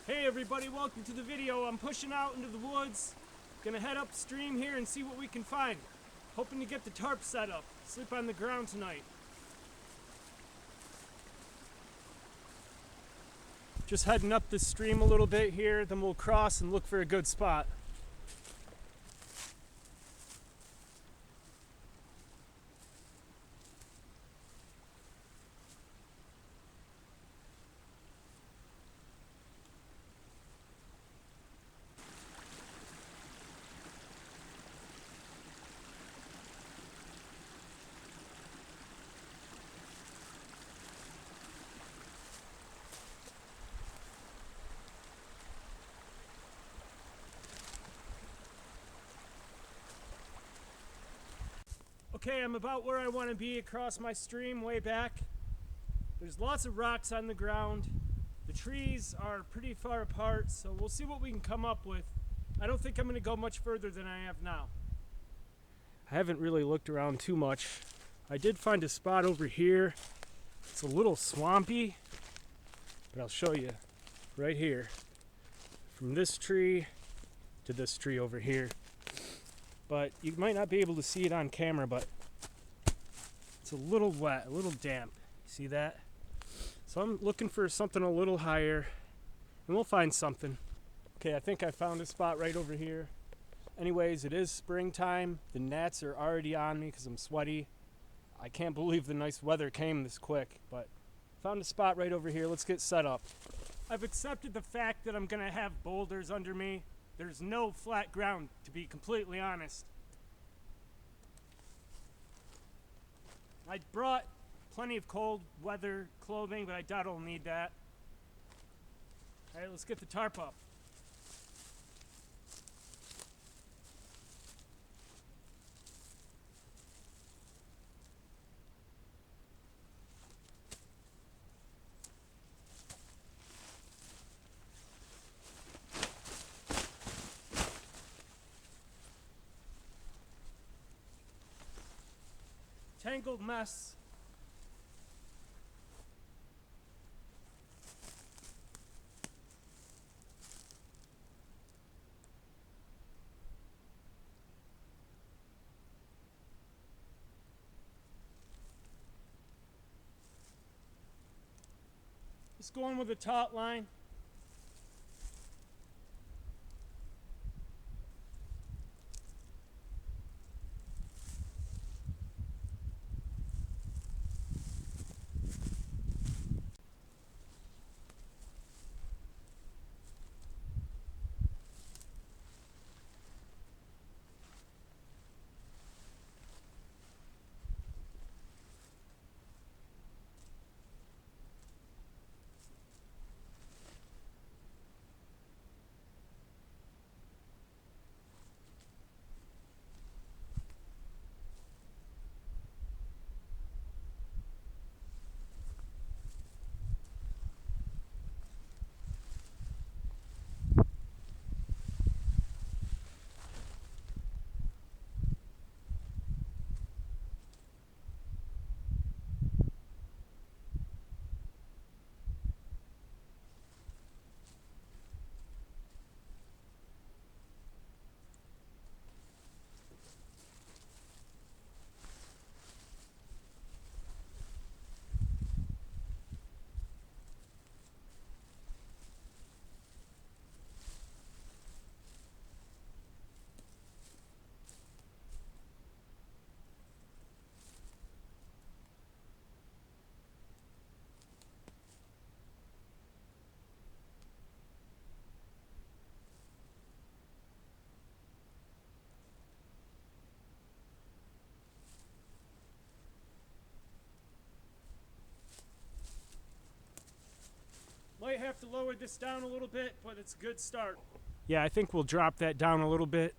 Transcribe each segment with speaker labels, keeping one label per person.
Speaker 1: Hey everybody, welcome to the video. I'm pushing out into the woods. Gonna head upstream here and see what we can find. Hoping to get the tarp set up. Sleep on the ground tonight. Just heading up the stream a little bit here, then we'll cross and look for a good spot. Okay, I'm about where I want to be across my stream way back. There's lots of rocks on the ground. The trees are pretty far apart, so we'll see what we can come up with. I don't think I'm going to go much further than I have now. I haven't really looked around too much. I did find a spot over here. It's a little swampy, but I'll show you right here. From this tree to this tree over here. But you might not be able to see it on camera, but it's a little wet, a little damp. See that? So I'm looking for something a little higher, and we'll find something. Okay, I think I found a spot right over here. Anyways, it is springtime. The gnats are already on me because I'm sweaty. I can't believe the nice weather came this quick, but found a spot right over here. Let's get set up. I've accepted the fact that I'm gonna have boulders under me. There's no flat ground, to be completely honest. I brought plenty of cold weather clothing, but I doubt I'll need that. Alright, let's get the tarp up. Tangled mess. Just going with the taut line. Might have to lower this down a little bit, but it's a good start. Yeah, I think we'll drop that down a little bit.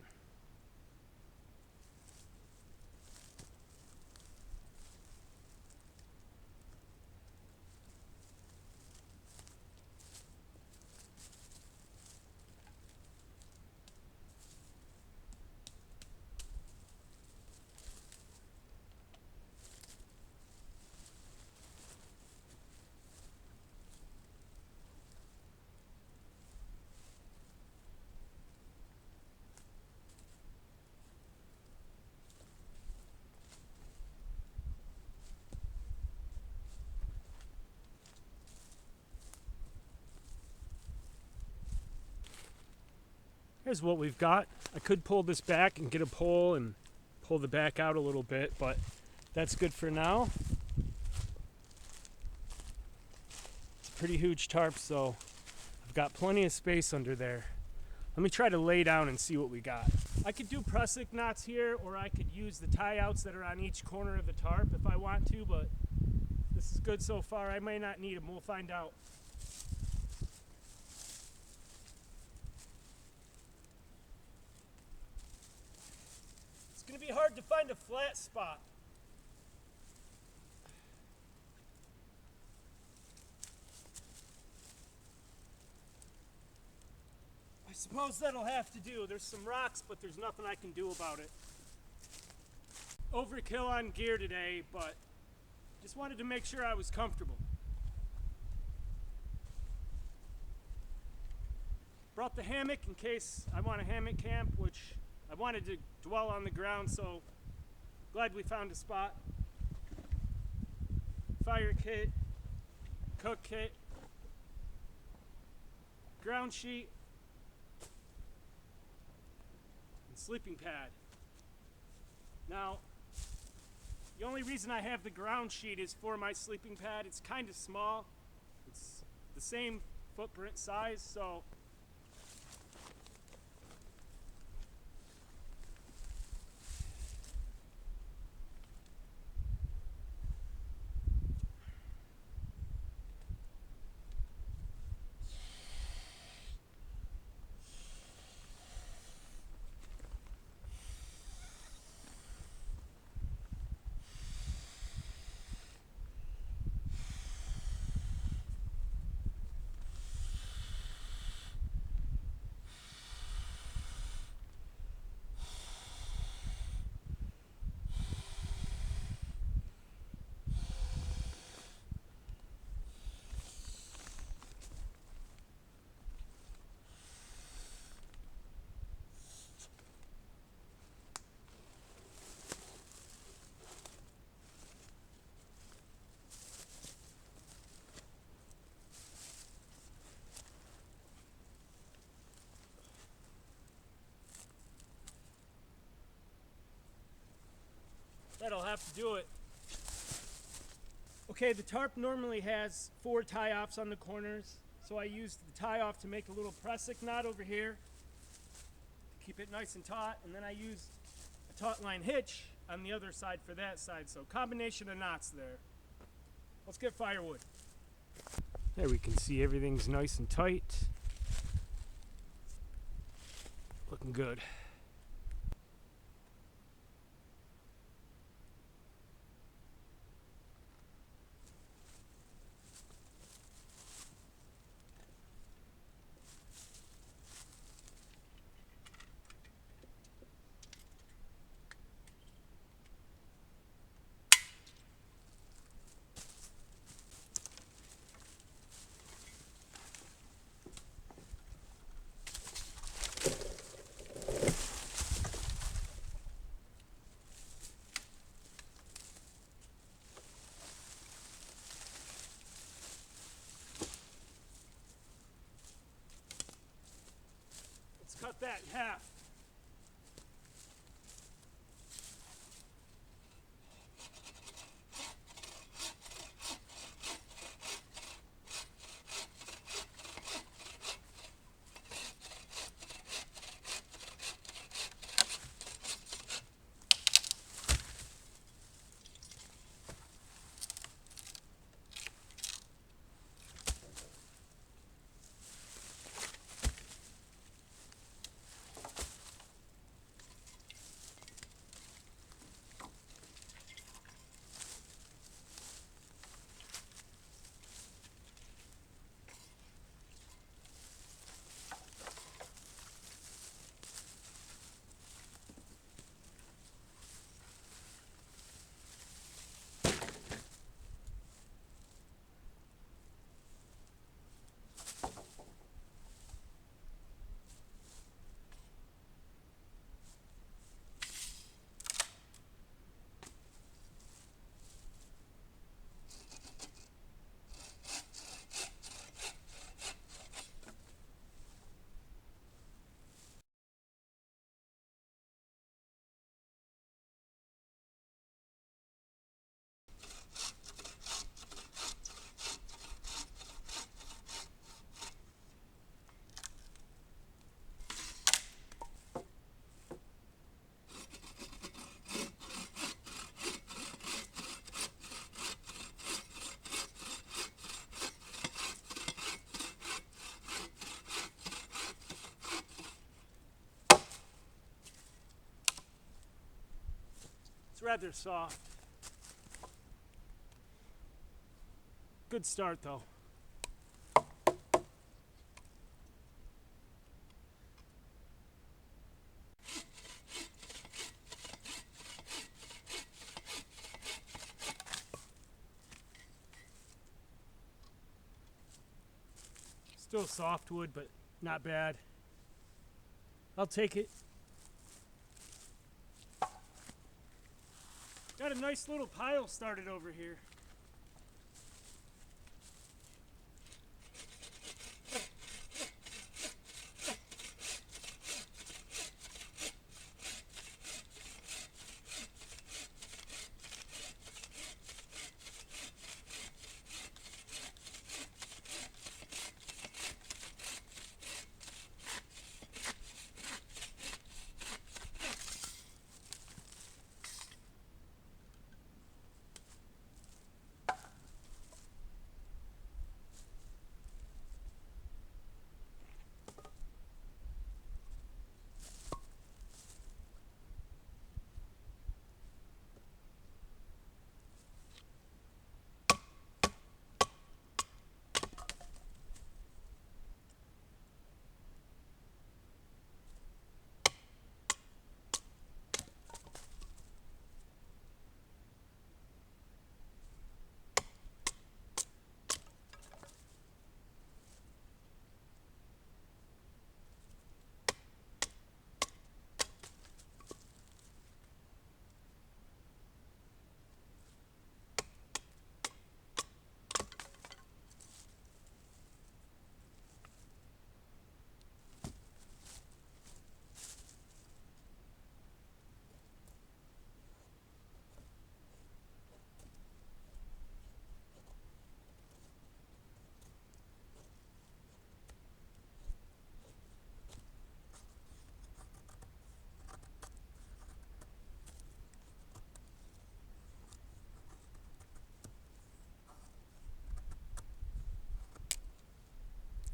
Speaker 1: Here's what we've got. I could pull this back and get a pole and pull the back out a little bit, but that's good for now. It's a pretty huge tarp, so I've got plenty of space under there. Let me try to lay down and see what we got. I could do prusik knots here, or I could use the tie-outs that are on each corner of the tarp if I want to, but this is good so far. I may not need them. We'll find out. It's going to be hard to find a flat spot. I suppose that'll have to do. There's some rocks, but there's nothing I can do about it. Overkill on gear today, but just wanted to make sure I was comfortable. Brought the hammock in case I want a hammock camp, which I wanted to dwell on the ground, so glad we found a spot. Fire kit, cook kit, ground sheet, and sleeping pad. Now, the only reason I have the ground sheet is for my sleeping pad. It's kind of small. It's the same footprint size, so that'll have to do it. Okay, the tarp normally has 4 tie-offs on the corners, so I used the tie-off to make a little prusik knot over here to keep it nice and taut, and then I used a taut line hitch on the other side for that side, so combination of knots there. Let's get firewood. There we can see everything's nice and tight. Looking good. Cut that in half. rather soft. Good start though. Still softwood, but not bad. I'll take it. Got a nice little pile started over here.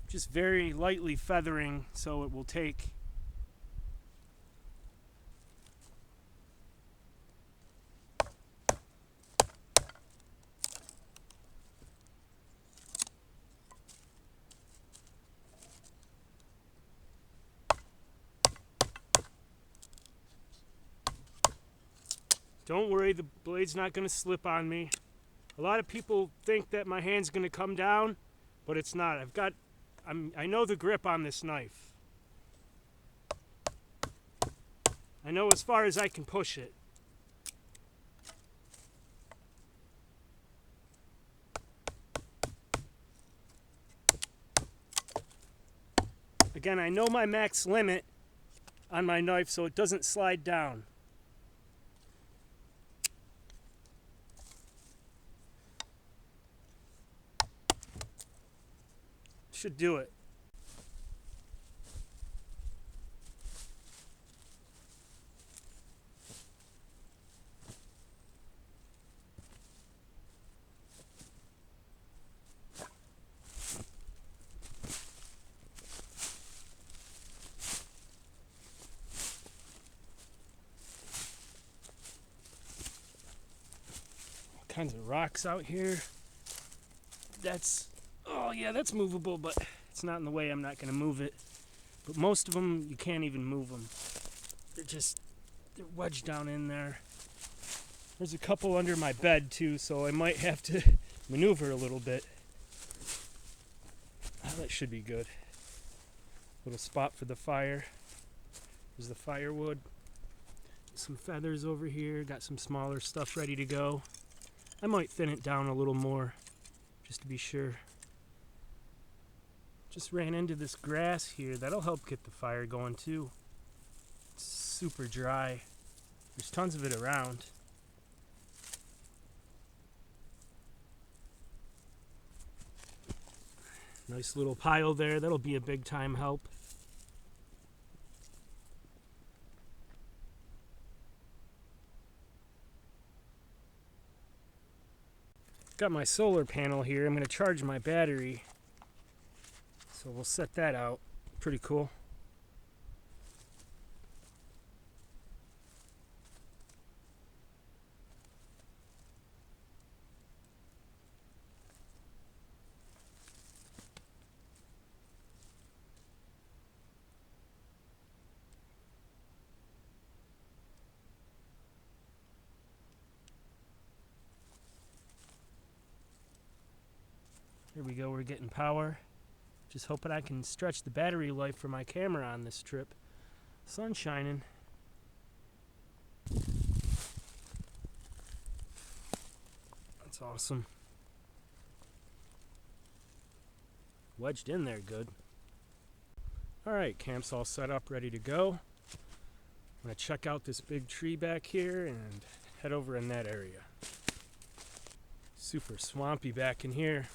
Speaker 1: Just very lightly feathering so it will take. Don't worry, the blade's not going to slip on me. A lot of people think that my hand's going to come down, but it's not. I know the grip on this knife. I know as far as I can push it. Again, I know my max limit on my knife so it doesn't slide down. Should do it. All kinds of rocks out here. Oh yeah, that's movable, but it's not in the way. I'm not going to move it. But most of them, you can't even move them. They're wedged down in there. There's a couple under my bed too, so I might have to maneuver a little bit. Oh, that should be good. Little spot for the fire. There's the firewood. Some feathers over here. Got some smaller stuff ready to go. I might thin it down a little more, just to be sure. Just ran into this grass here. That'll help get the fire going too. It's super dry. There's tons of it around. Nice little pile there. That'll be a big time help. Got my solar panel here. I'm going to charge my battery. So we'll set that out. Pretty cool. There we go, we're getting power. Just hoping I can stretch the battery life for my camera on this trip. Sun's shining. That's awesome. Wedged in there good. Alright, camp's all set up, ready to go. I'm going to check out this big tree back here and head over in that area. Super swampy back in here.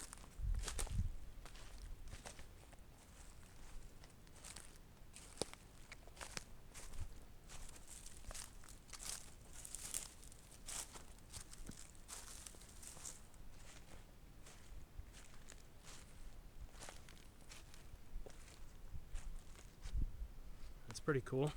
Speaker 1: That's pretty cool.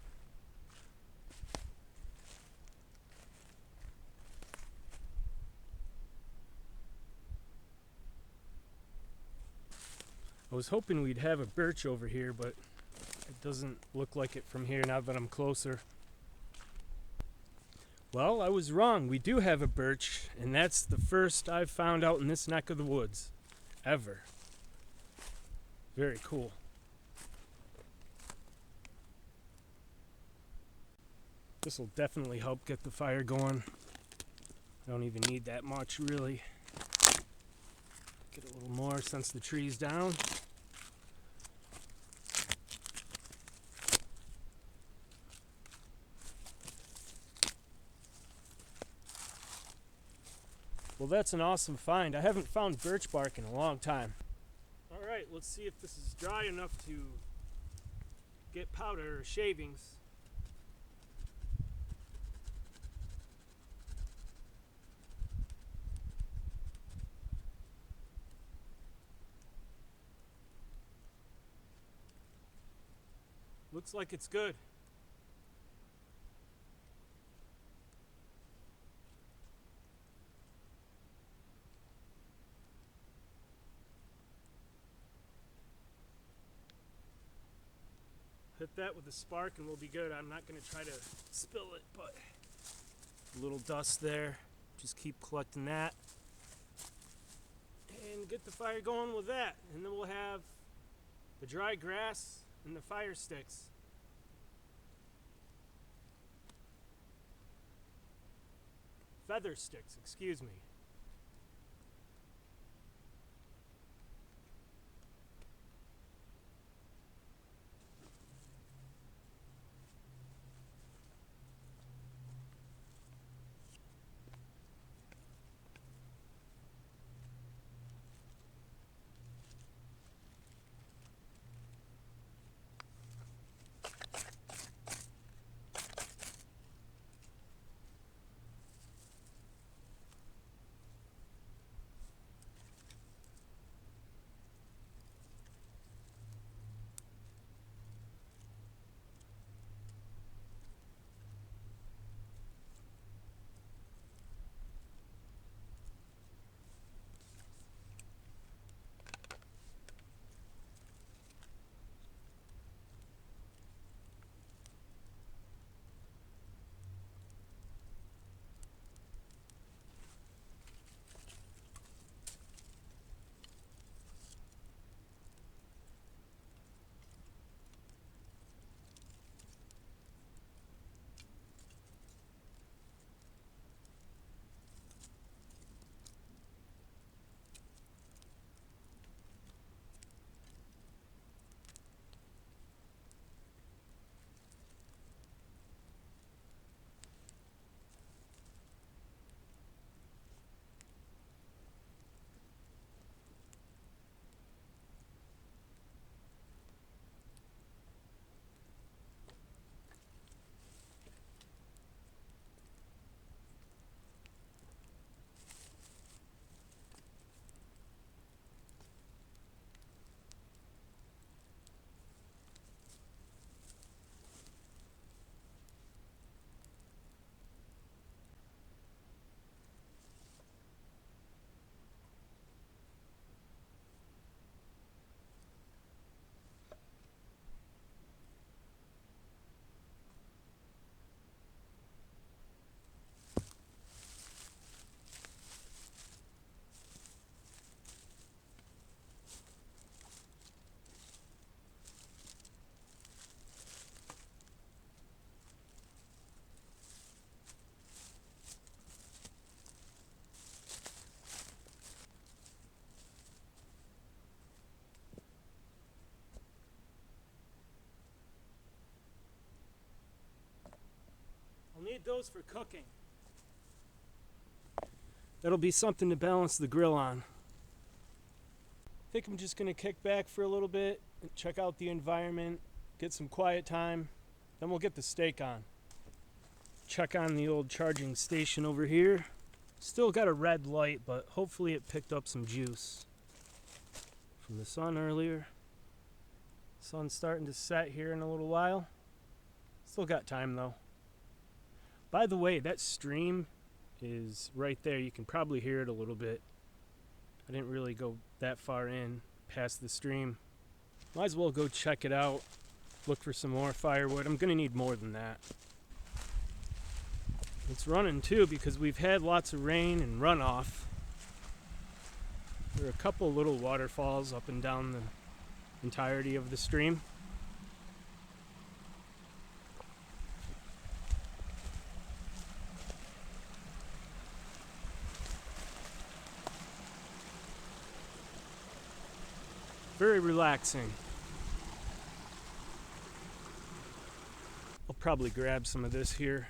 Speaker 1: I was hoping we'd have a birch over here, but it doesn't look like it from here now that I'm closer. Well, I was wrong. We do have a birch, and that's the first I've found out in this neck of the woods. Ever. Very cool. This will definitely help get the fire going. I don't even need that much, really. Get a little more since the tree's down. Well, that's an awesome find. I haven't found birch bark in a long time. All right, let's see if this is dry enough to get powder or shavings. Looks like it's good. Hit that with a spark and we'll be good. I'm not going to try to spill it, but a little dust there. Just keep collecting that. And get the fire going with that. And then we'll have the dry grass and the fire sticks. Feather sticks, excuse me. need those for cooking. That'll be something to balance the grill on. I think I'm just going to kick back for a little bit and check out the environment, get some quiet time, then we'll get the steak on. Check on the old charging station over here. Still got a red light, but hopefully it picked up some juice from the sun earlier. Sun's starting to set here in a little while. Still got time though. By the way, that stream is right there. You can probably hear it a little bit. I didn't really go that far in past the stream. Might as well go check it out. Look for some more firewood. I'm gonna need more than that. It's running too because we've had lots of rain and runoff. There are a couple little waterfalls up and down the entirety of the stream. Very relaxing. I'll probably grab some of this here.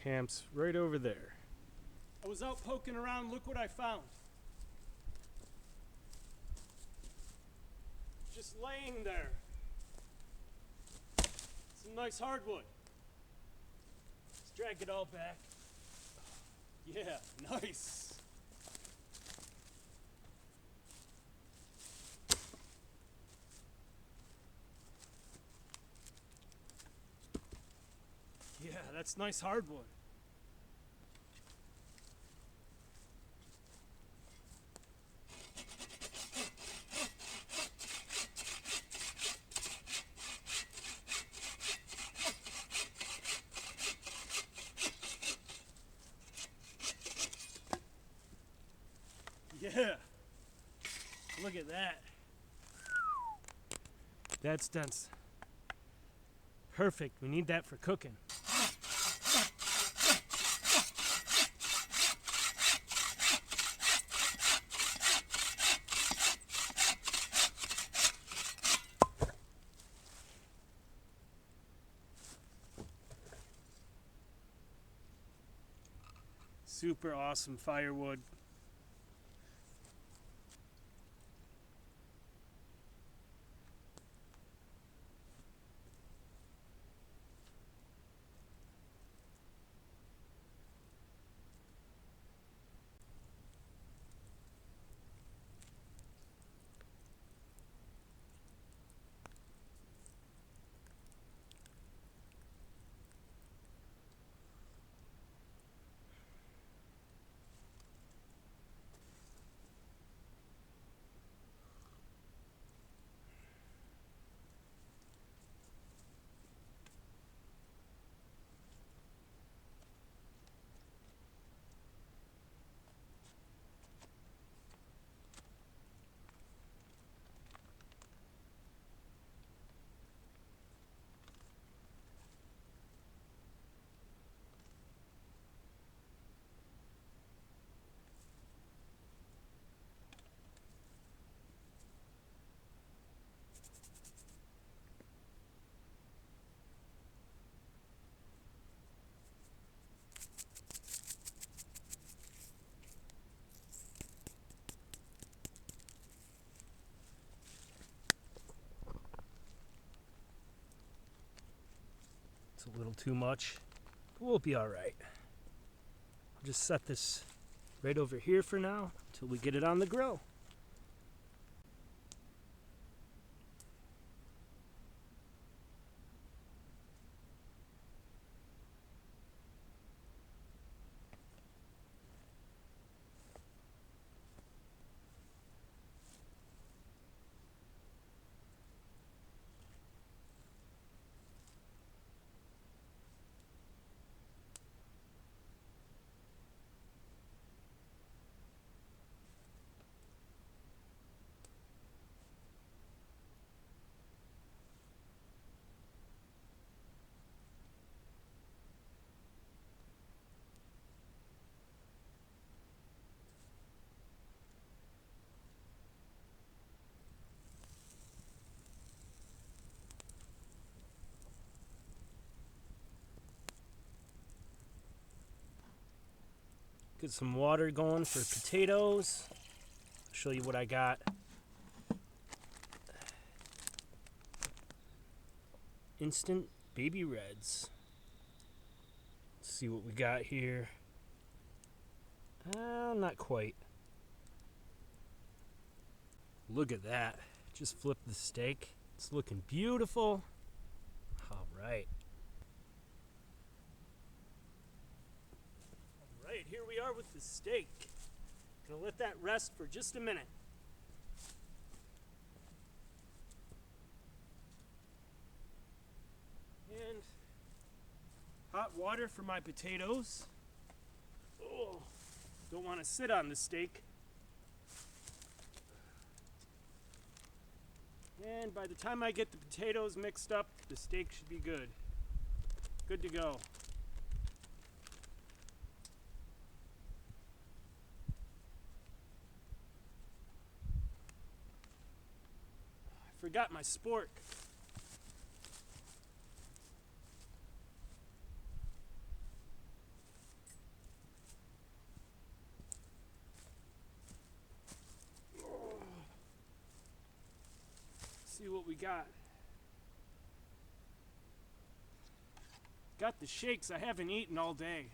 Speaker 1: Camp's right over there. I was out poking around, look what I found. Just laying there. Some nice hardwood. Let's drag it all back. Yeah, nice. Yeah, that's nice hardwood. Yeah, look at that. That's dense. Perfect, we need that for cooking. Super awesome firewood. It's a little too much, but we'll be all right. I'll just set this right over here for now until we get it on the grill. Get some water going for potatoes. I'll show you what I got. Instant baby reds. Let's see what we got here. Not quite. Look at that. Just flipped the steak. It's looking beautiful. All right. All right, here we are with the steak. Gonna let that rest for just a minute. And hot water for my potatoes. Oh, don't want to sit on the steak. And by the time I get the potatoes mixed up, the steak should be good. Good to go. I forgot my spork. See what we got. Got the shakes I haven't eaten all day.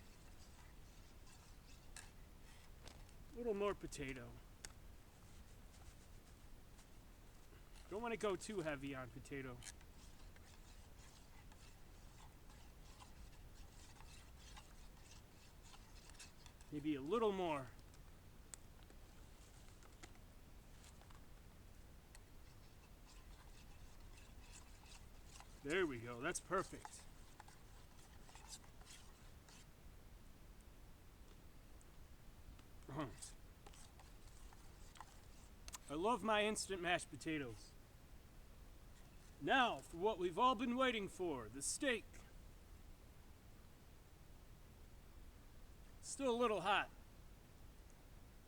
Speaker 1: A little more potato. Don't want to go too heavy on potato. Maybe a little more. There we go, that's perfect. I love my instant mashed potatoes. Now for what we've all been waiting for, the steak. Still a little hot.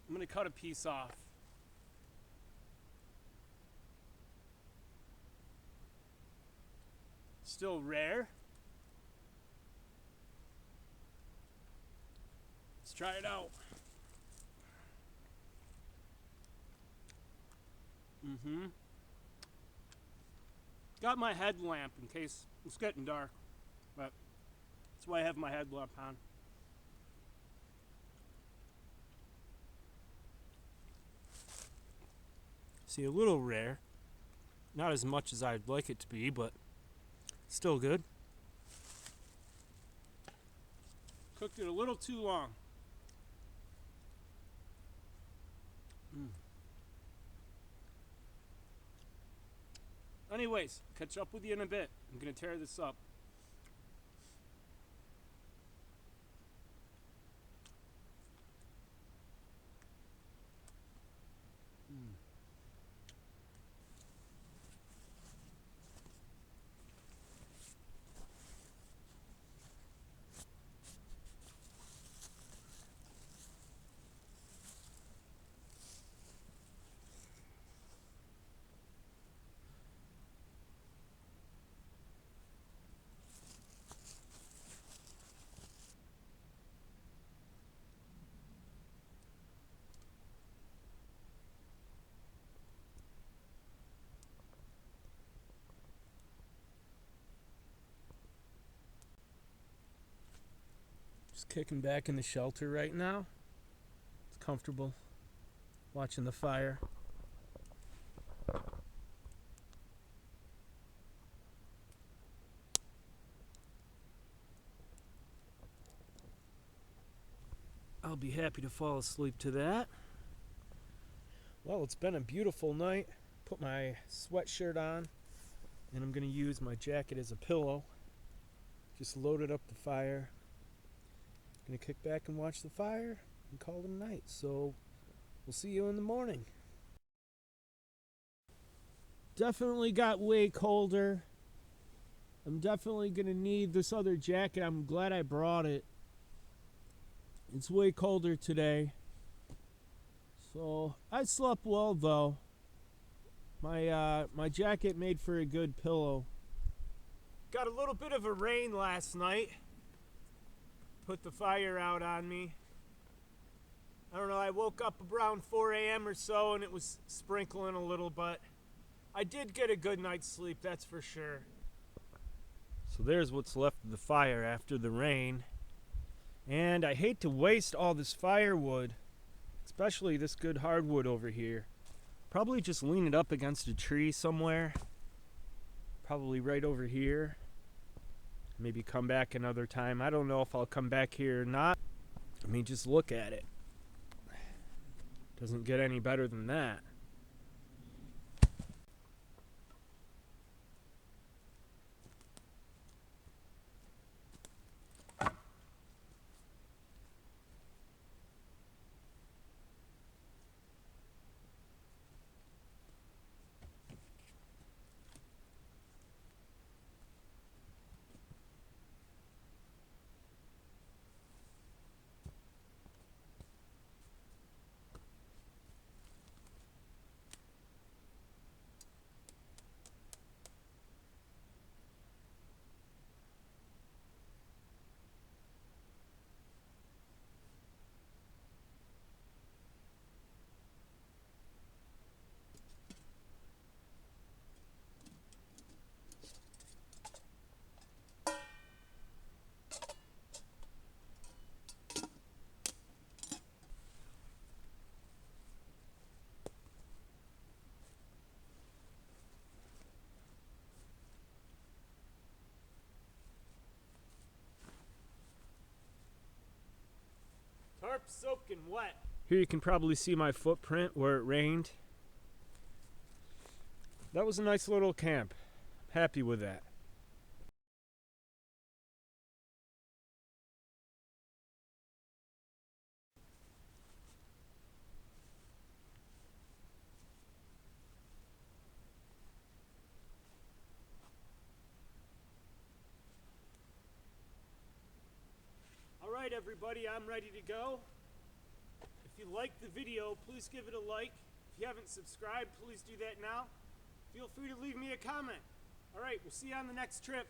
Speaker 1: I'm gonna cut a piece off. Still rare. Let's try it out. Got my headlamp in case it's getting dark, but that's why I have my headlamp on. See, a little rare. Not as much as I'd like it to be, but still good. Cooked it a little too long. Anyways, catch up with you in a bit. I'm gonna tear this up. Just kicking back in the shelter right now. It's comfortable. Watching the fire. I'll be happy to fall asleep to that. Well, it's been a beautiful night. Put my sweatshirt on, and I'm gonna use my jacket as a pillow. Just loaded up the fire. Gonna kick back and watch the fire and call it a night. So we'll see you in the morning. Definitely got way colder. I'm definitely gonna need this other jacket. I'm glad I brought it. It's way colder today. So I slept well though. My jacket made for a good pillow. Got a little bit of a rain last night. Put the fire out on me. I don't know, I woke up around 4 a.m. or so and it was sprinkling a little, but I did get a good night's sleep, that's for sure. So there's what's left of the fire after the rain. And I hate to waste all this firewood, especially this good hardwood over here. Probably just lean it up against a tree somewhere. Probably right over here. Maybe come back another time. I don't know if I'll come back here or not. I mean, just look at it. Doesn't get any better than that. Tarp soaking wet. Here you can probably see my footprint where it rained. That was a nice little camp. Happy with that. Alright everybody, I'm ready to go. If you liked the video, please give it a like. If you haven't subscribed, please do that now. Feel free to leave me a comment. Alright, we'll see you on the next trip.